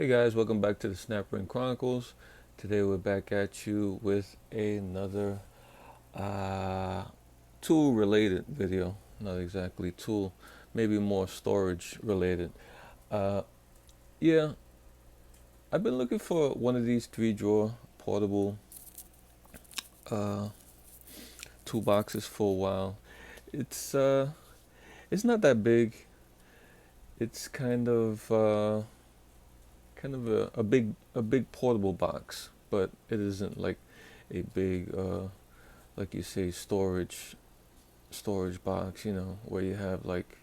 Hey guys, welcome back to the Snapper Chronicles. Today we're back at you with another uh, tool related video. Not exactly tool, maybe more storage related. Uh, yeah, I've been looking for one of these 3 drawer portable uh, toolboxes for a while. It's uh, it's not that big. It's kind of a big portable box, but it isn't like a big like you say storage box, where you have like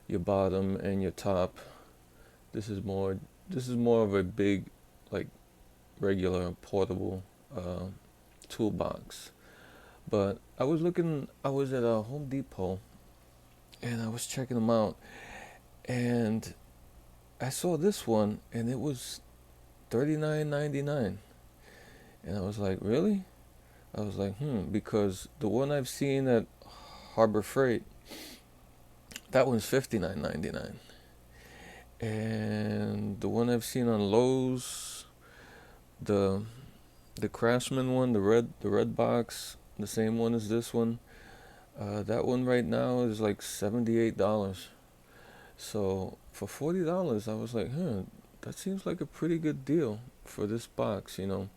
your bottom and your top. This is more of a big, like, regular portable uh, toolbox. But I was at a Home Depot and I was checking them out, and I saw this one and it was $39.99, and I was like, really? I was like, because the one I've seen at Harbor Freight, that one's $59.99. And the one I've seen on Lowe's, the the Craftsman one, the red box, the same one as this one. That one right now is like $78. So for $40, I was like, that seems like a pretty good deal for this box. And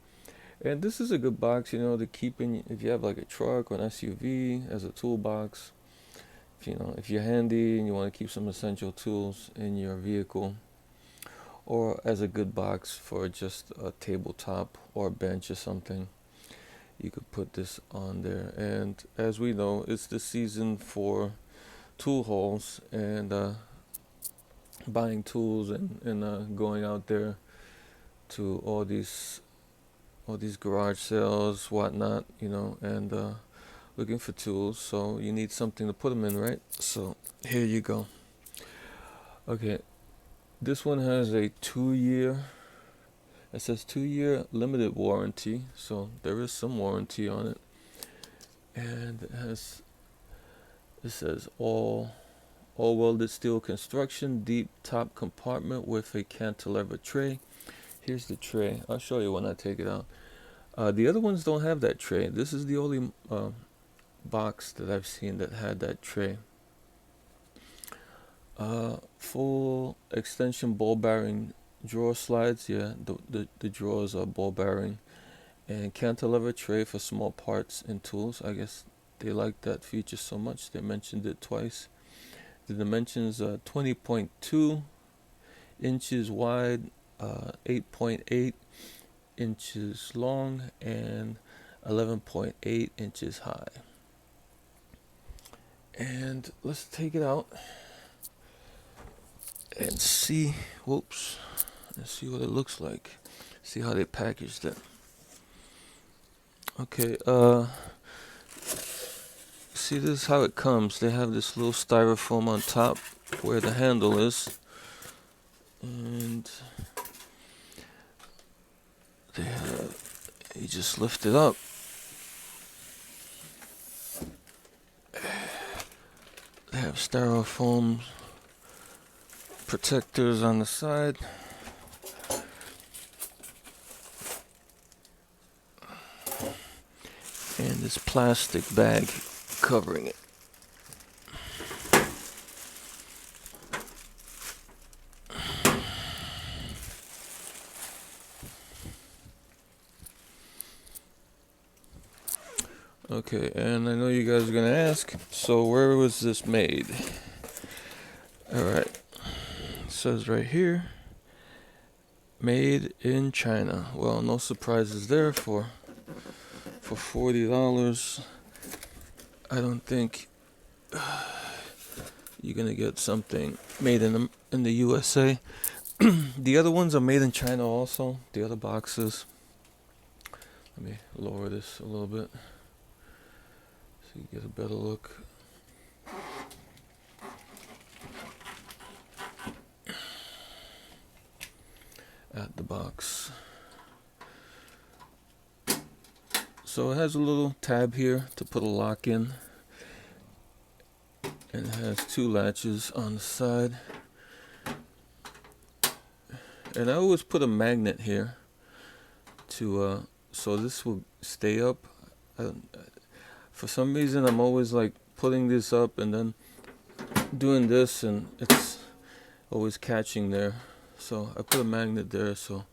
this is a good box, to keep in if you have like a truck or an SUV as a toolbox. If you're handy and you want to keep some essential tools in your vehicle, or as a good box for just a tabletop or a bench or something, you could put this on there. And as we know, it's the season for tool hauls and buying tools and going out there to all these garage sales, whatnot, and looking for tools. So you need something to put them in, right? So here you go. Okay, this one has a 2 year. It says 2 year limited warranty, so there is some warranty on it. And it says all welded steel construction, deep top compartment with a cantilever tray. Here's the tray. I'll show you when I take it out. The other ones don't have that tray. This is the only box that I've seen that had that tray. Full extension ball bearing drawer slides. Yeah, the drawers are ball bearing. And cantilever tray for small parts and tools. I guess they like that feature so much they mentioned it twice. The dimensions are 20.2 inches wide, 8.8 inches long, and 11.8 inches high. And let's take it out and see. Whoops. Let's see what it looks like. See how they packaged it. Okay. See, this is how it comes. They have this little styrofoam on top where the handle is, and you just lift it up. They have styrofoam protectors on the side. And this plastic bag covering it. Okay, and I know you guys are gonna ask, so where was this made? Alright, it says right here, made in China. Well, no surprises there for $40. I don't think you're gonna get something made in the USA. The other ones are made in China also, the other boxes. Let me lower this a little bit so you get a better look. At the box. So it has a little tab here to put a lock in, and it has 2 latches on the side, And I always put a magnet here to so this will stay up. I, for some reason I'm always like putting this up and then doing this, and it's always catching there. So I put a magnet there so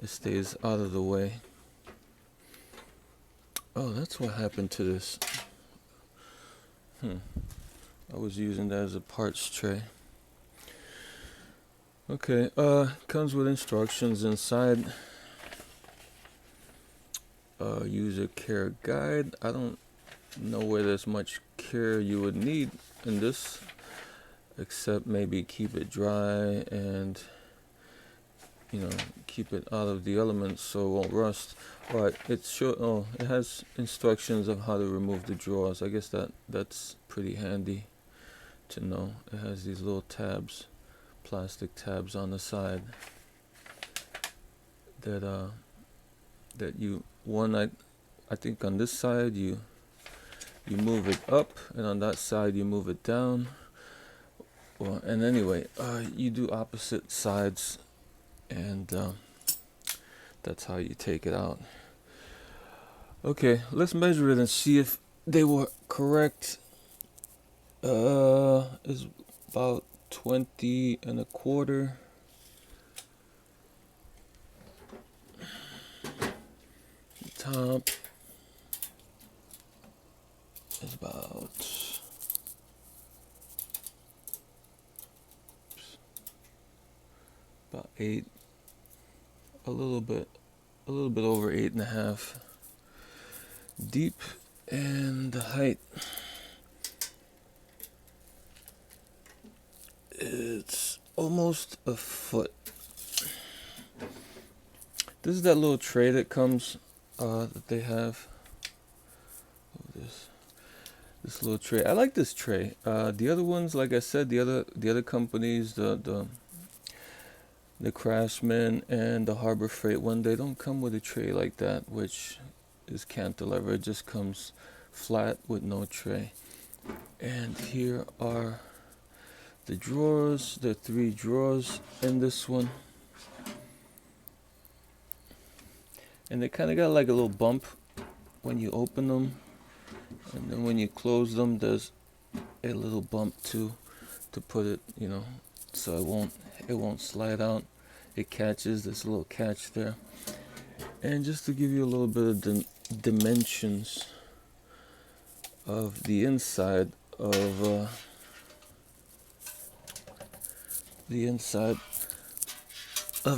it stays out of the way. Oh, that's what happened to this. I was using that as a parts tray. Okay, comes with instructions inside. User care guide. I don't know where there's much care you would need in this, except maybe keep it dry and keep it out of the elements so it won't rust. But it has instructions of how to remove the drawers. I guess that's pretty handy to know. It has these little tabs, plastic tabs on the side that I think on this side you move it up, and on that side you move it down. And anyway, you do opposite sides, and that's how you take it out. Okay, let's measure it and see if they were correct. It's about 20 1/4. Top is about 8, a little bit over 8.5 deep, and the height, it's almost a foot. This is that little tray that comes that they have. This little tray. I like this tray. The other ones, like I said, the other companies, the Craftsman and the Harbor Freight one, they don't come with a tray like that, which is cantilever. It just comes flat with no tray. And here are the drawers. There are 3 drawers in this one. And they kind of got like a little bump when you open them, and then when you close them, there's a little bump too, to put it, so it won't slide out. It catches this little catch there. And just to give you a little bit of dimensions of the inside of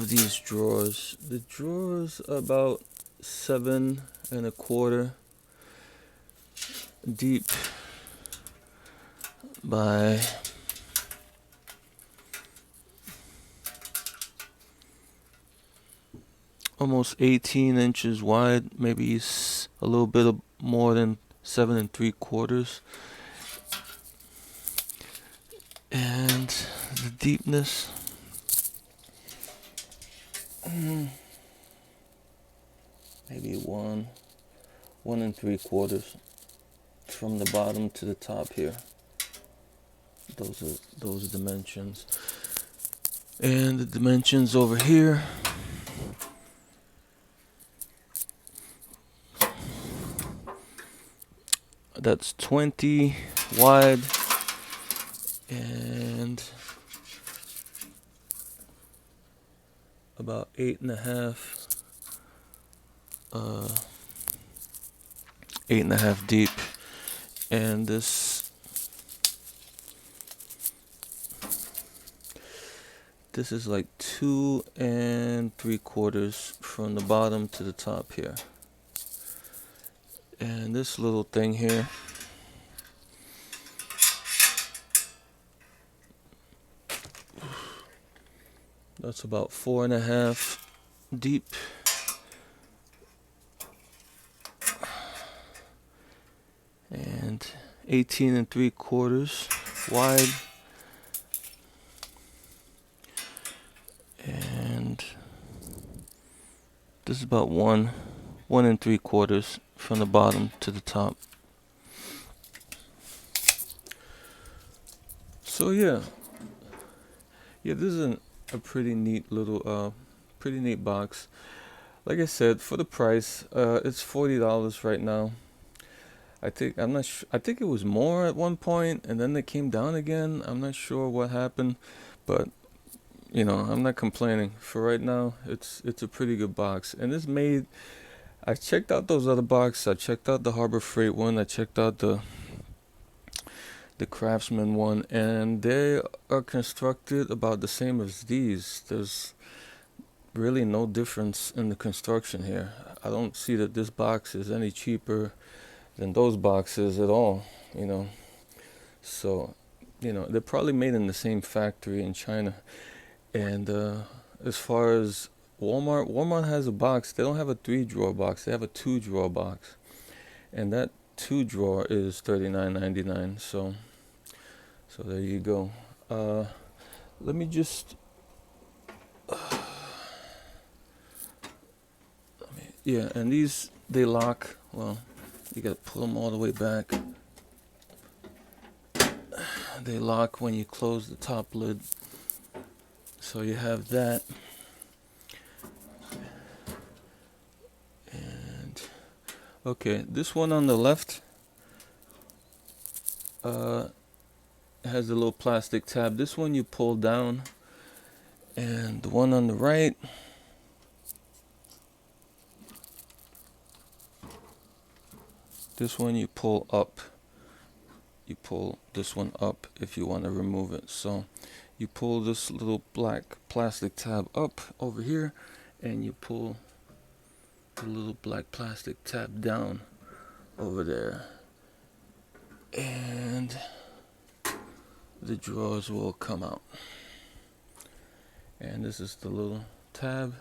these drawers. The drawers are about 7 1/4 deep by almost 18 inches wide, maybe a little bit more than 7 3/4. And the deepness, maybe 1 3/4 from the bottom to the top here. Those dimensions. And the dimensions over here, that's 20 wide and about 8.5 deep. And this is like 2 3/4 from the bottom to the top here. And this little thing here, that's about 4.5 deep. And 18 3/4 wide. And this is about 1 3/4 from the bottom to the top. So yeah, this is a pretty neat little pretty neat box. Like I said, for the price, it's $40 right now. I'm not I think it was more at one point, and then it came down again. I'm not sure what happened, but I'm not complaining. For right now, it's a pretty good box, and it's made. I checked out those other boxes. I checked out the Harbor Freight one. I checked out the Craftsman one, and they are constructed about the same as these. There's really no difference in the construction here. I don't see that this box is any cheaper than those boxes at all, you know. So, they're probably made in the same factory in China. And as far as Walmart has a box. They don't have a 3-drawer box. They have a 2-drawer box. And that 2-drawer is $39.99. So there you go. Let me just yeah, and these, they lock. Well, you gotta pull them all the way back. They lock when you close the top lid. So you have that. And okay, this one on the left has a little plastic tab. This one you pull down, and the one on the right, this one you pull up. You pull this one up if you want to remove it. So you pull this little black plastic tab up over here, and you pull the little black plastic tab down over there, and the drawers will come out. And this is the little tab.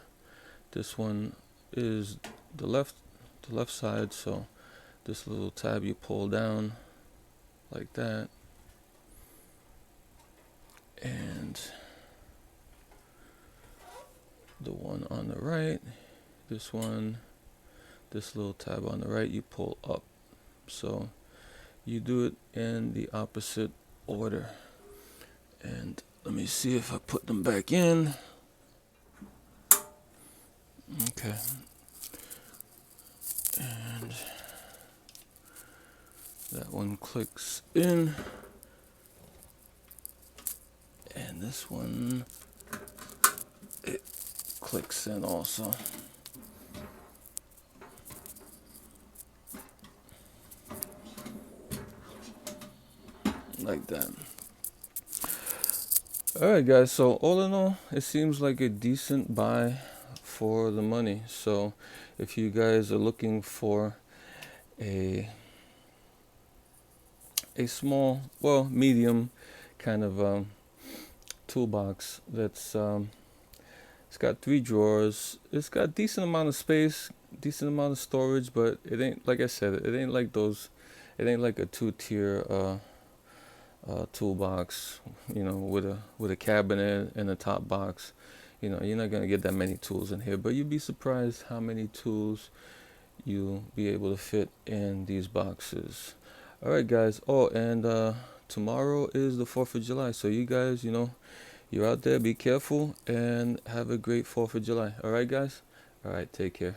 This one is the left side, so this little tab you pull down like that, and the one on the right, this little tab on the right, you pull up. So you do it in the opposite order. And let me see if I put them back in. Okay. And that one clicks in. And this one, it clicks in also. Like that. Alright guys, so all in all, it seems like a decent buy for the money. So if you guys are looking for a small, well, medium kind of toolbox that's it's got 3 drawers, it's got decent amount of space, decent amount of storage, but it ain't, like I said, it ain't like those, it ain't like a 2-tier toolbox, with a cabinet and a top box. You're not gonna get that many tools in here, but you'd be surprised how many tools you'll be able to fit in these boxes. All right, guys. Oh, and tomorrow is the 4th of July, so you guys, you're out there, be careful and have a great 4th of July. All right, guys. All right, take care.